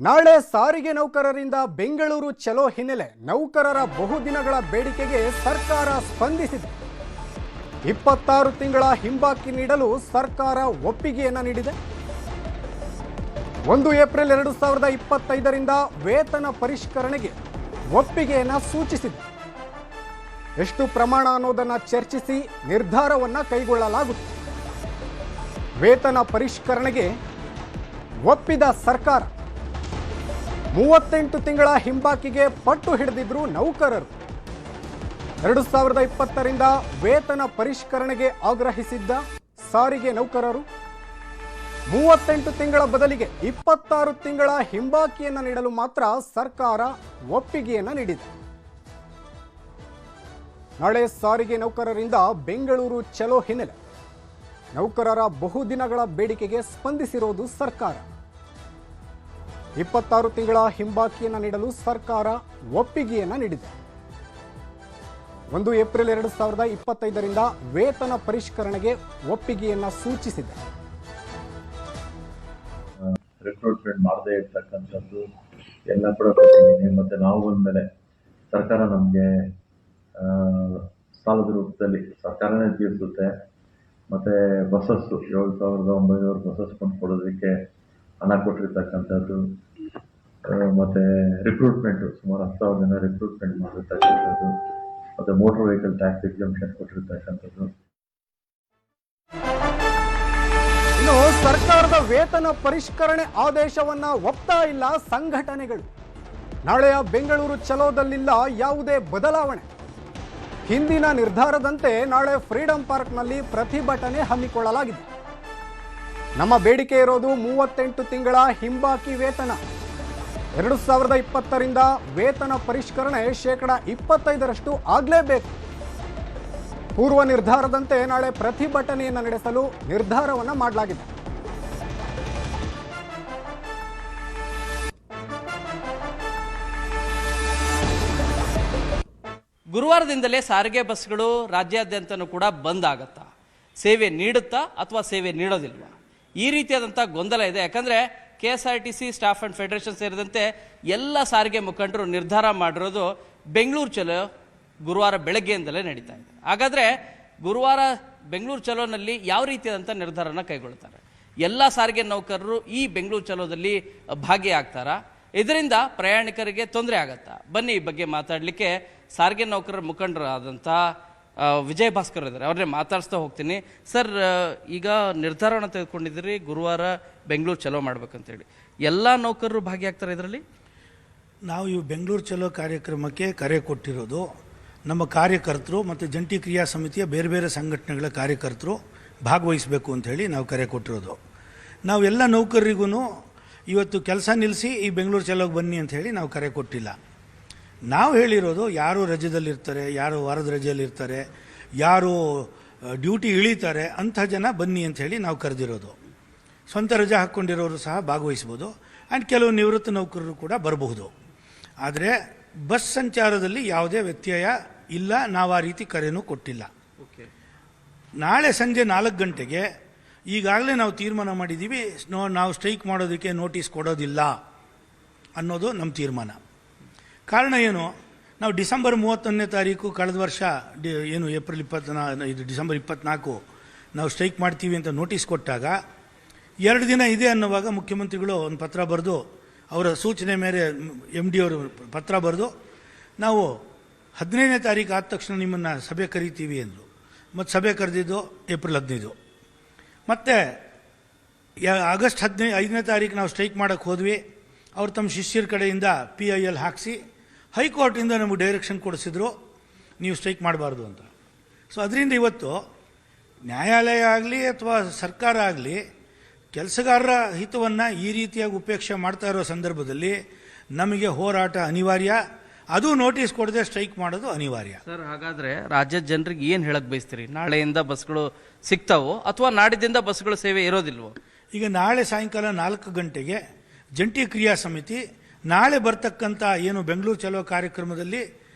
ನಾಳೆ ಸಾರಿಗೆ ನೌಕರರಿಂದ ಬೆಂಗಳೂರು ಚಲೋ ಹಿನ್ನೆಲೆ ನೌಕರರ ಬಹುದಿನಗಳ ಬೇಡಿಕೆಗೆ ಸರ್ಕಾರ ಸ್ಪಂದಿಸಿದೆ. 26 ತಿಂಗಳ ಹಿಂಬಾಕಿ ನೀಡಲು ಸರ್ಕಾರ ಒಪ್ಪಿಗೆಯನ್ನು ನೀಡಿದೆ. 1 ಏಪ್ರಿಲ್ 2025ರಿಂದ ವೇತನ ಪರಿಷ್ಕರಣೆಗೆ ಒಪ್ಪಿಗೆಯನ್ನು ಸೂಚಿಸಿದೆ. ಎಷ್ಟು ಪ್ರಮಾಣ ಅನ್ನೋದನ್ನು ಚರ್ಚಿಸಿ ನಿರ್ಧಾರವನ್ನು ಕೈಗೊಳ್ಳಲಾಗುತ್ತದೆ. ವೇತನ ಪರಿಷ್ಕರಣೆಗೆ ಒಪ್ಪಿದ ಸರ್ಕಾರ 38 ತಿಂಗಳ ಹಿಂಬಾಕಿಗೆ ಪಟ್ಟು ಹಿಡಿದಿದ್ರು ನೌಕರರು. 2020ರಿಂದ ವೇತನ ಪರಿಷ್ಕರಣೆಗೆ ಆಗ್ರಹಿಸಿದ್ದ ಸಾರಿಗೆ ನೌಕರರು 38 ತಿಂಗಳ ಬದಲಿಗೆ 26 ತಿಂಗಳ ಹಿಂಬಾಕಿಯನ್ನು ನೀಡಲು ಮಾತ್ರ ಸರ್ಕಾರ ಒಪ್ಪಿಗೆಯನ್ನು ನೀಡಿದೆ. ನಾಳೆ ಸಾರಿಗೆ ನೌಕರರಿಂದ ಬೆಂಗಳೂರು ಚಲೋ ಹಿನ್ನೆಲೆ ನೌಕರರ ಬಹುದಿನಗಳ ಬೇಡಿಕೆಗೆ ಸ್ಪಂದಿಸಿರೋದು ಸರ್ಕಾರ. 26 ತಿಂಗಳ ಹಿಂಬಾಕಿಯನ್ನು ನೀಡಲು ಸರ್ಕಾರ ಒಪ್ಪಿಗೆಯನ್ನು ನೀಡಿದೆ. 1 ಏಪ್ರಿಲ್ 2025ರಿಂದ ವೇತನ ಪರಿಷ್ಕರಣೆಗೆ ಒಪ್ಪಿಗೆಯನ್ನು ಸೂಚಿಸಿದೆ. ರಿಕ್ರೂಟ್ಮೆಂಟ್ ಮಾಡದೇ ಇರ್ತಕ್ಕಂಥದ್ದು ಎಲ್ಲ ಕೂಡ ಕೊಟ್ಟಿದ್ದೀನಿ. ಮತ್ತು ನಾವು ಬಂದಮೇಲೆ ಸರ್ಕಾರ ನಮಗೆ ಸಾಲದ ರೂಪದಲ್ಲಿ ಸರ್ಕಾರನೇ ತೀರಿಸುತ್ತೆ. ಮತ್ತು ಬಸ್ಸಸ್ಸು 7,900 ಬಸ್ಸಸ್ ಕೊಂಡ್ಕೊಡೋದಕ್ಕೆ ಹಣ ಕೊಟ್ಟಿರ್ತಕ್ಕಂಥದ್ದು. ಮತ್ತು ರಿಕ್ರೂಟ್ಮೆಂಟು ಸುಮಾರು 10,000 ಜನ ರಿಕ್ರೂಟ್ಮೆಂಟ್ ಮಾಡಿರ್ತಕ್ಕಂಥದ್ದು. ಮತ್ತು ಮೋಟರ್ ವೆಹಿಕಲ್ ಟ್ಯಾಕ್ಸ್ ಎಕ್ಸಂಪ್ಷನ್ ಕೊಟ್ಟಿರ್ತಕ್ಕಂಥದ್ದು. ಇನ್ನು ಸರ್ಕಾರದ ವೇತನ ಪರಿಷ್ಕರಣೆ ಆದೇಶವನ್ನ ಒಪ್ತಾ ಇಲ್ಲ ಸಂಘಟನೆಗಳು. ನಾಳೆಯ ಬೆಂಗಳೂರು ಚಲೋದಲ್ಲಿಲ್ಲ ಯಾವುದೇ ಬದಲಾವಣೆ. ಹಿಂದಿನ ನಿರ್ಧಾರದಂತೆ ನಾಳೆ ಫ್ರೀಡಂ ಪಾರ್ಕ್ನಲ್ಲಿ ಪ್ರತಿಭಟನೆ ಹಮ್ಮಿಕೊಳ್ಳಲಾಗಿದೆ. ನಮ್ಮ ಬೇಡಿಕೆ ಇರೋದು 38 ತಿಂಗಳ ಹಿಂಬಾಕಿ ವೇತನ. 2020ರಿಂದ ವೇತನ ಪರಿಷ್ಕರಣೆ 25% ಆಗಲೇಬೇಕು. ಪೂರ್ವ ನಿರ್ಧಾರದಂತೆ ನಾಳೆ ಪ್ರತಿಭಟನೆಯನ್ನು ನಡೆಸಲು ನಿರ್ಧಾರವನ್ನು ಮಾಡಲಾಗಿದೆ. ಗುರುವಾರದಿಂದಲೇ ಸಾರಿಗೆ ಬಸ್ಗಳು ರಾಜ್ಯಾದ್ಯಂತನೂ ಕೂಡ ಬಂದ್ ಆಗತ್ತಾ, ಸೇವೆ ನೀಡುತ್ತಾ ಅಥವಾ ಸೇವೆ ನೀಡೋದಿಲ್ವಾ, ಈ ರೀತಿಯಾದಂಥ ಗೊಂದಲ ಇದೆ. ಯಾಕಂದರೆ KSRTC ಸ್ಟಾಫ್ ಆ್ಯಂಡ್ ಫೆಡರೇಷನ್ ಸೇರಿದಂತೆ ಎಲ್ಲ ಸಾರಿಗೆ ಮುಖಂಡರು ನಿರ್ಧಾರ ಮಾಡಿರೋದು ಬೆಂಗಳೂರು ಚಲೋ ಗುರುವಾರ ಬೆಳಗ್ಗೆಯಿಂದಲೇ ನಡೀತಾ ಇದೆ. ಹಾಗಾದರೆ ಗುರುವಾರ ಬೆಂಗಳೂರು ಚಲೋನಲ್ಲಿ ಯಾವ ರೀತಿಯಾದಂಥ ನಿರ್ಧಾರನ ಕೈಗೊಳ್ತಾರೆ? ಎಲ್ಲ ಸಾರಿಗೆ ನೌಕರರು ಈ ಬೆಂಗಳೂರು ಚಲೋದಲ್ಲಿ ಭಾಗಿಯಾಗ್ತಾರಾ? ಇದರಿಂದ ಪ್ರಯಾಣಿಕರಿಗೆ ತೊಂದರೆ ಆಗತ್ತಾ? ಬನ್ನಿ ಈ ಬಗ್ಗೆ ಮಾತಾಡಲಿಕ್ಕೆ ಸಾರಿಗೆ ನೌಕರರ ಮುಖಂಡರಾದಂಥ ವಿಜಯ್ ಭಾಸ್ಕರ್ ಇದ್ದಾರೆ, ಅವ್ರನ್ನೇ ಮಾತಾಡಿಸ್ತಾ ಹೋಗ್ತೀನಿ. ಸರ್, ಈಗ ನಿರ್ಧಾರವನ್ನು ತೆಗೆದುಕೊಂಡಿದ್ದೀರಿ ಗುರುವಾರ ಬೆಂಗಳೂರು ಚಲೋ ಮಾಡ್ಬೇಕಂತೇಳಿ, ಎಲ್ಲ ನೌಕರರು ಭಾಗಿಯಾಗ್ತಾರೆ ಇದರಲ್ಲಿ? ನಾವು ಈ ಬೆಂಗಳೂರು ಚಲೋ ಕಾರ್ಯಕ್ರಮಕ್ಕೆ ಕರೆ ಕೊಟ್ಟಿರೋದು ನಮ್ಮ ಕಾರ್ಯಕರ್ತರು ಮತ್ತು ಜಂಟಿ ಕ್ರಿಯಾ ಸಮಿತಿಯ ಬೇರೆ ಬೇರೆ ಸಂಘಟನೆಗಳ ಕಾರ್ಯಕರ್ತರು ಭಾಗವಹಿಸಬೇಕು ಅಂಥೇಳಿ ನಾವು ಕರೆ ಕೊಟ್ಟಿರೋದು. ನಾವು ಎಲ್ಲ ನೌಕರರಿಗೂ ಇವತ್ತು ಕೆಲಸ ನಿಲ್ಲಿಸಿ ಈ ಬೆಂಗಳೂರು ಚಲೋಗೆ ಬನ್ನಿ ಅಂಥೇಳಿ ನಾವು ಕರೆ ಕೊಟ್ಟಿಲ್ಲ. ನಾವು ಹೇಳಿರೋದು ಯಾರು ರಜೆದಲ್ಲಿರ್ತಾರೆ, ಯಾರು ವಾರದ ರಜೆಯಲ್ಲಿರ್ತಾರೆ, ಯಾರು ಡ್ಯೂಟಿ ಇಳಿತಾರೆ ಅಂಥ ಜನ ಬನ್ನಿ ಅಂಥೇಳಿ ನಾವು ಕರೆದಿರೋದು. ಸ್ವಂತ ರಜೆ ಹಾಕ್ಕೊಂಡಿರೋರು ಸಹ ಭಾಗವಹಿಸ್ಬೋದು, ಆ್ಯಂಡ್ ಕೆಲವು ನಿವೃತ್ತ ನೌಕರರು ಕೂಡ ಬರಬಹುದು. ಆದರೆ ಬಸ್ ಸಂಚಾರದಲ್ಲಿ ಯಾವುದೇ ವ್ಯತ್ಯಯ ಇಲ್ಲ, ನಾವು ಆ ರೀತಿ ಕರೆನೂ ಕೊಟ್ಟಿಲ್ಲ. ನಾಳೆ ಸಂಜೆ 4 ಗಂಟೆಗೆ ಈಗಾಗಲೇ ನಾವು ತೀರ್ಮಾನ ಮಾಡಿದ್ದೀವಿ, ನಾವು ಸ್ಟ್ರೈಕ್ ಮಾಡೋದಕ್ಕೆ ನೋಟಿಸ್ ಕೊಡೋದಿಲ್ಲ ಅನ್ನೋದು ನಮ್ಮ ತೀರ್ಮಾನ. ಕಾರಣ ಏನು? ನಾವು ಡಿಸೆಂಬರ್ 31ನೇ ತಾರೀಕು ಕಳೆದ ವರ್ಷ ಡಿಸೆಂಬರ್ 24 ನಾವು ಸ್ಟ್ರೈಕ್ ಮಾಡ್ತೀವಿ ಅಂತ ನೋಟಿಸ್ ಕೊಟ್ಟಾಗ 2 ದಿನ ಇದೆ ಅನ್ನುವಾಗ ಮುಖ್ಯಮಂತ್ರಿಗಳು ಒಂದು ಪತ್ರ ಬರೆದು, ಅವರ ಸೂಚನೆ ಮೇರೆ MD ಅವರು ಪತ್ರ ಬರೆದು, ನಾವು 15ನೇ ತಾರೀಕು ಆದ ತಕ್ಷಣ ನಿಮ್ಮನ್ನು ಸಭೆ ಕರಿತೀವಿ ಅಂದರು. ಮತ್ತು ಸಭೆ ಕರೆದಿದ್ದು ಏಪ್ರಿಲ್ 15. ಮತ್ತು ಆಗಸ್ಟ್ 5ನೇ ತಾರೀಕು ನಾವು ಸ್ಟ್ರೈಕ್ ಮಾಡೋಕ್ಕೆ ಹೋದ್ವಿ. ಅವ್ರು ತಮ್ಮ ಶಿಷ್ಯರ ಕಡೆಯಿಂದ PIL ಹಾಕಿಸಿ ಹೈಕೋರ್ಟಿಂದ ನಮಗೆ ಡೈರೆಕ್ಷನ್ ಕೊಡಿಸಿದ್ರು, ನೀವು ಸ್ಟ್ರೈಕ್ ಮಾಡಬಾರ್ದು ಅಂತ. ಸೊ ಅದರಿಂದ ಇವತ್ತು ನ್ಯಾಯಾಲಯ ಆಗಲಿ ಅಥವಾ ಸರ್ಕಾರ ಆಗಲಿ ಕೆಲಸಗಾರರ ಹಿತವನ್ನು ಈ ರೀತಿಯಾಗಿ ಉಪೇಕ್ಷೆ ಮಾಡ್ತಾ ಇರೋ ಸಂದರ್ಭದಲ್ಲಿ ನಮಗೆ ಹೋರಾಟ ಅನಿವಾರ್ಯ. ಅದು ನೋಟಿಸ್ ಕೊಡದೆ ಸ್ಟ್ರೈಕ್ ಮಾಡೋದು ಅನಿವಾರ್ಯ. ಸರ್, ಹಾಗಾದರೆ ರಾಜ್ಯದ ಜನರಿಗೆ ಏನು ಹೇಳಕ್ಕೆ ಬಯಸ್ತೀರಿ? ನಾಳೆಯಿಂದ ಬಸ್ಗಳು ಸಿಗ್ತಾವೋ ಅಥವಾ ನಾಡಿದ್ದಿಂದ ಬಸ್ಗಳು ಸೇವೆ ಇರೋದಿಲ್ವೋ? ಈಗ ನಾಳೆ ಸಾಯಂಕಾಲ 4 ಗಂಟೆಗೆ ಜಂಟಿ ಕ್ರಿಯಾ ಸಮಿತಿ ನಾಳೆ ಬರ್ತಕ್ಕಂಥ ಏನು ಬೆಂಗಳೂರು ಚಲೋ ಕಾರ್ಯಕ್ರಮದಲ್ಲಿ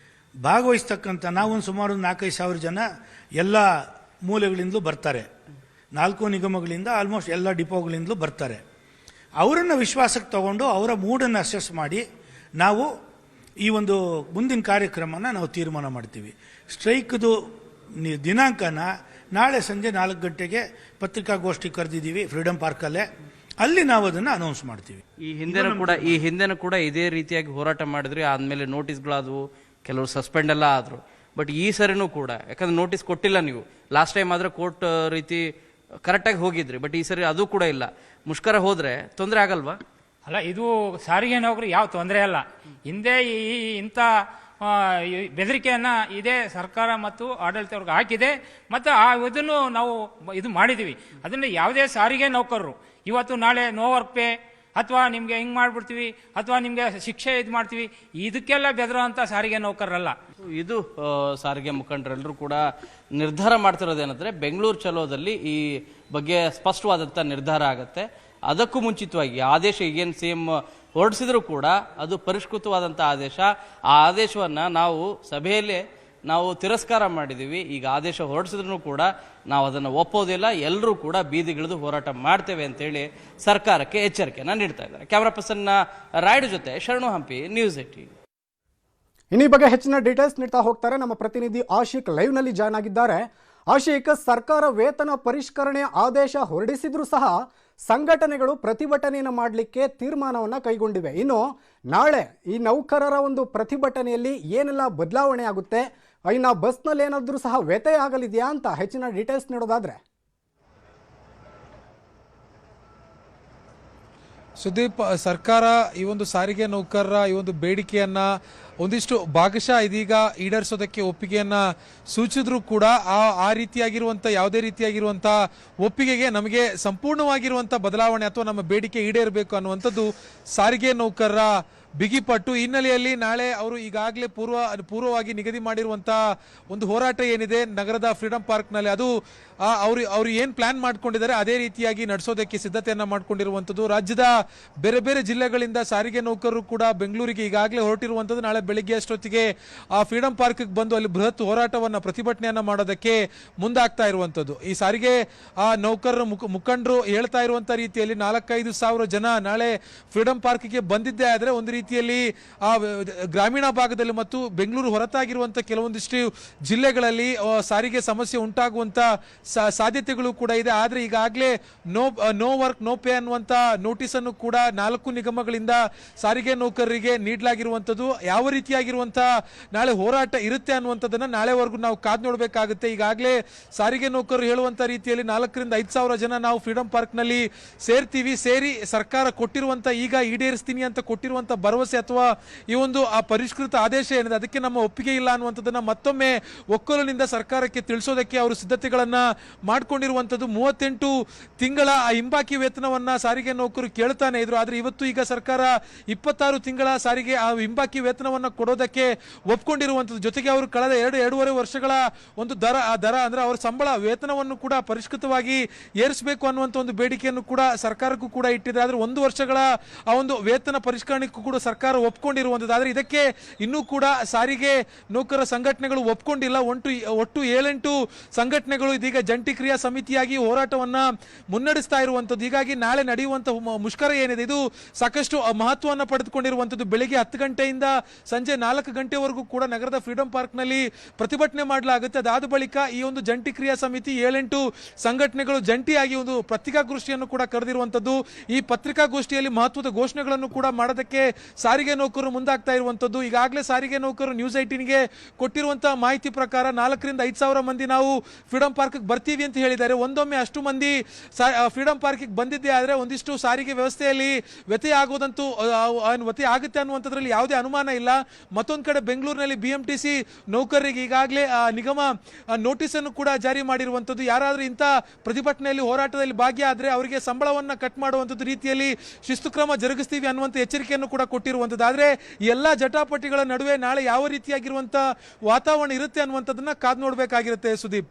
ಭಾಗವಹಿಸ್ತಕ್ಕಂಥ ನಾವೊಂದು ಸುಮಾರು 4-5 ಸಾವಿರ ಜನ ಎಲ್ಲ ಮೂಲೆಗಳಿಂದಲೂ ಬರ್ತಾರೆ. 4 ನಿಗಮಗಳಿಂದ ಆಲ್ಮೋಸ್ಟ್ ಎಲ್ಲ ಡಿಪೋಗಳಿಂದಲೂ ಬರ್ತಾರೆ. ಅವರನ್ನು ವಿಶ್ವಾಸಕ್ಕೆ ತಗೊಂಡು ಅವರ ಮೂಡನ್ನು ಅಸೆಸ್ ಮಾಡಿ ನಾವು ಈ ಒಂದು ಮುಂದಿನ ಕಾರ್ಯಕ್ರಮನ ನಾವು ತೀರ್ಮಾನ ಮಾಡ್ತೀವಿ. ಸ್ಟ್ರೈಕ್ದು ದಿನಾಂಕನ ನಾಳೆ ಸಂಜೆ 4 ಗಂಟೆಗೆ ಪತ್ರಿಕಾಗೋಷ್ಠಿ ಕರೆದಿದ್ದೀವಿ ಫ್ರೀಡಮ್ ಪಾರ್ಕಲ್ಲೇ. ಅಲ್ಲಿ ನಾವು ಅದನ್ನು ಅನೌನ್ಸ್ ಮಾಡ್ತೀವಿ. ಈ ಹಿಂದೆನೂ ಕೂಡ ಇದೇ ರೀತಿಯಾಗಿ ಹೋರಾಟ ಮಾಡಿದ್ರಿ, ಆದಮೇಲೆ ನೋಟಿಸ್ಗಳಾದವು, ಕೆಲವರು ಸಸ್ಪೆಂಡ್ ಎಲ್ಲ ಆದರು. ಬಟ್ ಈ ಸರಿನೂ ಕೂಡ, ಯಾಕಂದ್ರೆ ನೋಟಿಸ್ ಕೊಟ್ಟಿಲ್ಲ ನೀವು, ಲಾಸ್ಟ್ ಟೈಮ್ ಆದರೆ ಕೋರ್ಟ್ ರೀತಿ ಕರೆಕ್ಟಾಗಿ ಹೋಗಿದ್ರಿ, ಬಟ್ ಈ ಸರಿ ಅದು ಕೂಡ ಇಲ್ಲ. ಮುಷ್ಕರ ಹೋದರೆ ತೊಂದರೆ ಆಗಲ್ವಾ? ಅಲ್ಲ, ಇದು ಸಾರಿಗೆ ನೌಕರಿ ಯಾವ ತೊಂದರೆ ಅಲ್ಲ. ಹಿಂದೆ ಇಂಥ ಬೆದರಿಕೆಯನ್ನು ಇದೇ ಸರ್ಕಾರ ಮತ್ತು ಆಡಳಿತವ್ರಿಗೆ ಹಾಕಿದೆ, ಮತ್ತು ಇದನ್ನು ನಾವು ಇದು ಮಾಡಿದ್ದೀವಿ. ಅದನ್ನು ಯಾವುದೇ ಸಾರಿಗೆ ನೌಕರರು ಇವತ್ತು ನಾಳೆ ನೋ ವರ್ಕ್ ಪೇ ಅಥವಾ ನಿಮಗೆ ಹಿಂಗೆ ಮಾಡಿಬಿಡ್ತೀವಿ ಅಥವಾ ನಿಮಗೆ ಶಿಕ್ಷೆ ಇದು ಮಾಡ್ತೀವಿ, ಇದಕ್ಕೆಲ್ಲ ಬೆದರುವಂಥ ಸಾರಿಗೆ ನೌಕರರಲ್ಲ. ಇದು ಸಾರಿಗೆ ಮುಖಂಡರೆಲ್ಲರೂ ಕೂಡ ನಿರ್ಧಾರ ಮಾಡ್ತಿರೋದೇನೆಂದರೆ, ಬೆಂಗಳೂರು ಚಲೋದಲ್ಲಿ ಈ ಬಗ್ಗೆ ಸ್ಪಷ್ಟವಾದಂಥ ನಿರ್ಧಾರ ಆಗುತ್ತೆ. ಅದಕ್ಕೂ ಮುಂಚಿತವಾಗಿ ಆದೇಶ ಈಗೇನು CM ಹೊರಡಿಸಿದ್ರು ಕೂಡ ಅದು ಪರಿಷ್ಕೃತವಾದಂಥ ಆದೇಶ. ಆ ಆದೇಶವನ್ನು ನಾವು ಸಭೆಯಲ್ಲೇ ನಾವು ತಿರಸ್ಕಾರ ಮಾಡಿದ್ದೀವಿ. ಈಗ ಆದೇಶ ಹೊರಡಿಸಿದ್ರು ಕೂಡ ನಾವು ಅದನ್ನು ಒಪ್ಪೋದಿಲ್ಲ, ಎಲ್ಲರೂ ಕೂಡ ಬೀದಿಗಿಳಿದು ಹೋರಾಟ ಮಾಡ್ತೇವೆ ಅಂತೇಳಿ ಸರ್ಕಾರಕ್ಕೆ ಎಚ್ಚರಿಕೆಯನ್ನು ನೀಡ್ತಾ ಇದ್ದಾರೆ. ಕ್ಯಾಮ್ರಾ ಪರ್ಸನ್ ರಾಯ್ಡು ಜೊತೆ ಶರಣು ಹಂಪಿ, ನ್ಯೂಸ್ 18. ಇನ್ನು ಈ ಬಗ್ಗೆ ಹೆಚ್ಚಿನ ಡೀಟೇಲ್ಸ್ ನೀಡ್ತಾ ಹೋಗ್ತಾರೆ ನಮ್ಮ ಪ್ರತಿನಿಧಿ ಆಶಿಕ್ ಲೈವ್ನಲ್ಲಿ ಜಾಯ್ನ್ ಆಗಿದ್ದಾರೆ. ಆಶಿಕ್, ಸರ್ಕಾರ ವೇತನ ಪರಿಷ್ಕರಣೆ ಆದೇಶ ಹೊರಡಿಸಿದ್ರೂ ಸಹ ಸಂಘಟನೆಗಳು ಪ್ರತಿಭಟನೆಯನ್ನು ಮಾಡಲಿಕ್ಕೆ ತೀರ್ಮಾನವನ್ನು ಕೈಗೊಂಡಿವೆ. ಇನ್ನು ನಾಳೆ ಈ ನೌಕರರ ಒಂದು ಪ್ರತಿಭಟನೆಯಲ್ಲಿ ಏನೆಲ್ಲ ಬದಲಾವಣೆ ಆಗುತ್ತೆ, ಇನ್ನು ಬಸ್ನಲ್ಲಿ ಏನಾದರೂ ಸಹ ವ್ಯತ್ಯಯ ಆಗಲಿದೆಯಾ ಅಂತ ಹೆಚ್ಚಿನ ಡೀಟೇಲ್ಸ್ ನೀಡೋದಾದ್ರೆ? ಸುದೀಪ್, ಸರ್ಕಾರ ಈ ಒಂದು ಸಾರಿಗೆ ನೌಕರರ ಈ ಒಂದು ಬೇಡಿಕೆಯನ್ನ ಒಂದಿಷ್ಟು ಭಾಗಶಃ ಇದೀಗ ಈಡೇರಿಸೋದಕ್ಕೆ ಒಪ್ಪಿಗೆಯನ್ನ ಸೂಚಿಸಿದ್ರು ಕೂಡ ಆ ರೀತಿಯಾಗಿರುವಂಥ ಯಾವುದೇ ರೀತಿಯಾಗಿರುವಂಥ ಒಪ್ಪಿಗೆಗೆ ನಮಗೆ ಸಂಪೂರ್ಣವಾಗಿರುವಂಥ ಬದಲಾವಣೆ ಅಥವಾ ನಮ್ಮ ಬೇಡಿಕೆ ಈಡೇರಬೇಕು ಅನ್ನುವಂಥದ್ದು ಸಾರಿಗೆ ನೌಕರರ ಬಿಗಿಪಟ್ಟು. ಹಿನ್ನೆಲೆಯಲ್ಲಿ ನಾಳೆ ಅವರು ಈಗಾಗಲೇ ಪೂರ್ವವಾಗಿ ನಿಗದಿ ಮಾಡಿರುವಂಥ ಒಂದು ಹೋರಾಟ ಏನಿದೆ ನಗರದ ಫ್ರೀಡಮ್ ಪಾರ್ಕ್ನಲ್ಲಿ, ಅದು ಅವರು ಏನು ಪ್ಲಾನ್ ಮಾಡ್ಕೊಂಡಿದ್ದಾರೆ ಅದೇ ರೀತಿಯಾಗಿ ನಡೆಸೋದಕ್ಕೆ ಸಿದ್ಧತೆಯನ್ನು ಮಾಡ್ಕೊಂಡಿರುವಂಥದ್ದು. ರಾಜ್ಯದ ಬೇರೆ ಬೇರೆ ಜಿಲ್ಲೆಗಳಿಂದ ಸಾರಿಗೆ ನೌಕರರು ಕೂಡ ಬೆಂಗಳೂರಿಗೆ ಈಗಾಗಲೇ ಹೊರಟಿರುವಂಥದ್ದು. ನಾಳೆ ಬೆಳಿಗ್ಗೆ ಅಷ್ಟೊತ್ತಿಗೆ ಆ ಫ್ರೀಡಮ್ ಪಾರ್ಕ್ಗೆ ಬಂದು ಅಲ್ಲಿ ಬೃಹತ್ ಹೋರಾಟವನ್ನು ಪ್ರತಿಭಟನೆಯನ್ನು ಮಾಡೋದಕ್ಕೆ ಮುಂದಾಗ್ತಾ ಇರುವಂಥದ್ದು. ಈ ಸಾರಿಗೆ ನೌಕರರ ಮುಖಂಡರು ಹೇಳ್ತಾ ಇರುವಂಥ ರೀತಿಯಲ್ಲಿ 4-5 ಸಾವಿರ ಜನ ನಾಳೆ ಫ್ರೀಡಮ್ ಪಾರ್ಕ್ಗೆ ಬಂದಿದ್ದೇ ಆದರೆ ಒಂದು ರೀತಿಯಲ್ಲಿ ಆ ಗ್ರಾಮೀಣ ಭಾಗದಲ್ಲಿ ಮತ್ತು ಬೆಂಗಳೂರು ಹೊರತಾಗಿರುವಂಥ ಕೆಲವೊಂದಿಷ್ಟು ಜಿಲ್ಲೆಗಳಲ್ಲಿ ಸಾರಿಗೆ ಸಮಸ್ಯೆ ಉಂಟಾಗುವಂಥ ಸಾಧ್ಯತೆಗಳು ಕೂಡ ಇದೆ. ಆದರೆ ಈಗಾಗಲೇ ನೋ ವರ್ಕ್ ನೋ ಪೇ ಅನ್ನುವಂಥ ನೋಟಿಸನ್ನು ಕೂಡ 4 ನಿಗಮಗಳಿಂದ ಸಾರಿಗೆ ನೌಕರರಿಗೆ ನೀಡಲಾಗಿರುವಂಥದ್ದು. ಯಾವ ರೀತಿಯಾಗಿರುವಂಥ ನಾಳೆ ಹೋರಾಟ ಇರುತ್ತೆ ಅನ್ನುವಂಥದ್ದನ್ನು ನಾಳೆವರೆಗೂ ನಾವು ಕಾದು ನೋಡಬೇಕಾಗುತ್ತೆ. ಈಗಾಗಲೇ ಸಾರಿಗೆ ನೌಕರರು ಹೇಳುವಂಥ ರೀತಿಯಲ್ಲಿ 4-5 ಸಾವಿರ ಜನ ನಾವು ಫ್ರೀಡಮ್ ಪಾರ್ಕ್ನಲ್ಲಿ ಸೇರ್ತೀವಿ, ಸೇರಿ ಸರ್ಕಾರ ಕೊಟ್ಟಿರುವಂಥ ಈಗ ಈಡೇರಿಸ್ತೀನಿ ಅಂತ ಕೊಟ್ಟಿರುವಂಥ ಭರವಸೆ ಅಥವಾ ಈ ಒಂದು ಆ ಪರಿಷ್ಕೃತ ಆದೇಶ ಏನಿದೆ ಅದಕ್ಕೆ ನಮ್ಮ ಒಪ್ಪಿಗೆ ಇಲ್ಲ ಅನ್ನುವಂಥದ್ದನ್ನು ಮತ್ತೊಮ್ಮೆ ಒಕ್ಕೊಲಿನಿಂದ ಸರ್ಕಾರಕ್ಕೆ ತಿಳಿಸೋದಕ್ಕೆ ಅವರು ಸಿದ್ಧತೆಗಳನ್ನು ಮಾಡಿಕೊಂಡಿರುವಂಥದ್ದು. 38 ತಿಂಗಳ ಆ ಹಿಂಬಾಕಿ ವೇತನವನ್ನು ಸಾರಿಗೆ ನೌಕರರು ಕೇಳ್ತಾನೆ ಇದ್ರು. ಆದರೆ ಇವತ್ತು ಈಗ ಸರ್ಕಾರ 26 ತಿಂಗಳ ಸಾರಿಗೆ ಆ ಹಿಂಬಾಕಿ ವೇತನವನ್ನು ಕೊಡೋದಕ್ಕೆ ಒಪ್ಕೊಂಡಿರುವಂಥದ್ದು. ಜೊತೆಗೆ ಅವರು ಕಳೆದ 2-2.5 ವರ್ಷಗಳ ಒಂದು ದರ ಅಂದರೆ ಅವರ ಸಂಬಳ ವೇತನವನ್ನು ಕೂಡ ಪರಿಷ್ಕೃತವಾಗಿ ಏರಿಸಬೇಕು ಅನ್ನುವಂಥ ಒಂದು ಬೇಡಿಕೆಯನ್ನು ಕೂಡ ಸರ್ಕಾರಕ್ಕೂ ಕೂಡ ಇಟ್ಟಿದೆ. ಆದರೆ 1 ವರ್ಷಗಳ ಆ ಒಂದು ವೇತನ ಪರಿಷ್ಕರಣೆಗೂ ಕೂಡ ಸರ್ಕಾರ ಒಪ್ಕೊಂಡಿರುವಂಥದ್ದು. ಆದರೆ ಇದಕ್ಕೆ ಇನ್ನೂ ಕೂಡ ಸಾರಿಗೆ ನೌಕರರ ಸಂಘಟನೆಗಳು ಒಪ್ಕೊಂಡಿಲ್ಲ. ಒಟ್ಟು 7-8 ಸಂಘಟನೆಗಳು ಇದೀಗ ಜಂಟಿ ಕ್ರಿಯಾ ಸಮಿತಿಯಾಗಿ ಹೋರಾಟವನ್ನು ಮುನ್ನಡೆಸ್ತಾ ಇರುವಂಥದ್ದು. ಹೀಗಾಗಿ ನಾಳೆ ನಡೆಯುವಂಥ ಮುಷ್ಕರ ಏನಿದೆ ಇದು ಸಾಕಷ್ಟು ಮಹತ್ವವನ್ನು ಪಡೆದುಕೊಂಡಿರುವಂಥದ್ದು. ಬೆಳಿಗ್ಗೆ 10 ಗಂಟೆಯಿಂದ ಸಂಜೆ 4 ಗಂಟೆವರೆಗೂ ಕೂಡ ನಗರದ ಫ್ರೀಡಮ್ ಪಾರ್ಕ್ನಲ್ಲಿ ಪ್ರತಿಭಟನೆ ಮಾಡಲಾಗುತ್ತೆ. ಅದಾದ ಬಳಿಕ ಈ ಒಂದು ಜಂಟಿ ಕ್ರಿಯಾ ಸಮಿತಿ 7-8 ಸಂಘಟನೆಗಳು ಜಂಟಿಯಾಗಿ ಒಂದು ಪತ್ರಿಕಾಗೋಷ್ಠಿಯನ್ನು ಕೂಡ ಕರೆದಿರುವಂಥದ್ದು. ಈ ಪತ್ರಿಕಾಗೋಷ್ಠಿಯಲ್ಲಿ ಮಹತ್ವದ ಘೋಷಣೆಗಳನ್ನು ಕೂಡ ಮಾಡೋದಕ್ಕೆ ಸಾರಿಗೆ ನೌಕರರು ಮುಂದಾಗ್ತಾ ಇರುವಂಥದ್ದು. ಈಗಾಗಲೇ ಸಾರಿಗೆ ನೌಕರರು ನ್ಯೂಸ್ 18ಗೆ ಕೊಟ್ಟಿರುವಂತಹ ಮಾಹಿತಿ ಪ್ರಕಾರ 4-5 ಸಾವಿರ ಮಂದಿ ನಾವು ಫ್ರೀಡಮ್ ಪಾರ್ಕ್ಗೆ ಬರ್ತೀವಿ ಅಂತ ಹೇಳಿದ್ದಾರೆ. ಒಂದೊಮ್ಮೆ ಅಷ್ಟು ಮಂದಿ ಫ್ರೀಡಮ್ ಪಾರ್ಕ್ಗೆ ಬಂದಿದ್ದೇ ಆದರೆ ಒಂದಿಷ್ಟು ಸಾರಿಗೆ ವ್ಯವಸ್ಥೆಯಲ್ಲಿ ವ್ಯತ್ಯಯ ಆಗೋದಂತೂ ವ್ಯತ್ಯಯ ಆಗುತ್ತೆ ಅನ್ನುವಂಥದ್ರಲ್ಲಿ ಯಾವುದೇ ಅನುಮಾನ ಇಲ್ಲ. ಮತ್ತೊಂದು ಕಡೆ ಬೆಂಗಳೂರಿನಲ್ಲಿ BMTC ನೌಕರರಿಗೆ ಈಗಾಗಲೇ ನಿಗಮ ನೋಟಿಸನ್ನು ಕೂಡ ಜಾರಿ ಮಾಡಿರುವಂಥದ್ದು. ಯಾರಾದರೂ ಇಂಥ ಪ್ರತಿಭಟನೆಯಲ್ಲಿ ಹೋರಾಟದಲ್ಲಿ ಭಾಗಿಯಾದರೆ ಅವರಿಗೆ ಸಂಬಳವನ್ನು ಕಟ್ ಮಾಡುವಂಥದ್ದು ರೀತಿಯಲ್ಲಿ ಶಿಸ್ತು ಕ್ರಮ ಜರುಗಿಸ್ತೀವಿ ಅನ್ನುವಂಥ ಎಚ್ಚರಿಕೆಯನ್ನು ಕೂಡ ಕೊಟ್ಟಿರುವಂಥದ್ದು. ಆದರೆ ಎಲ್ಲ ಜಟಾಪಟಿಗಳ ನಡುವೆ ನಾಳೆ ಯಾವ ರೀತಿಯಾಗಿರುವಂಥ ವಾತಾವರಣ ಇರುತ್ತೆ ಅನ್ನುವಂಥದ್ದನ್ನು ಕಾದು ನೋಡಬೇಕಾಗಿರುತ್ತೆ ಸುದೀಪ್.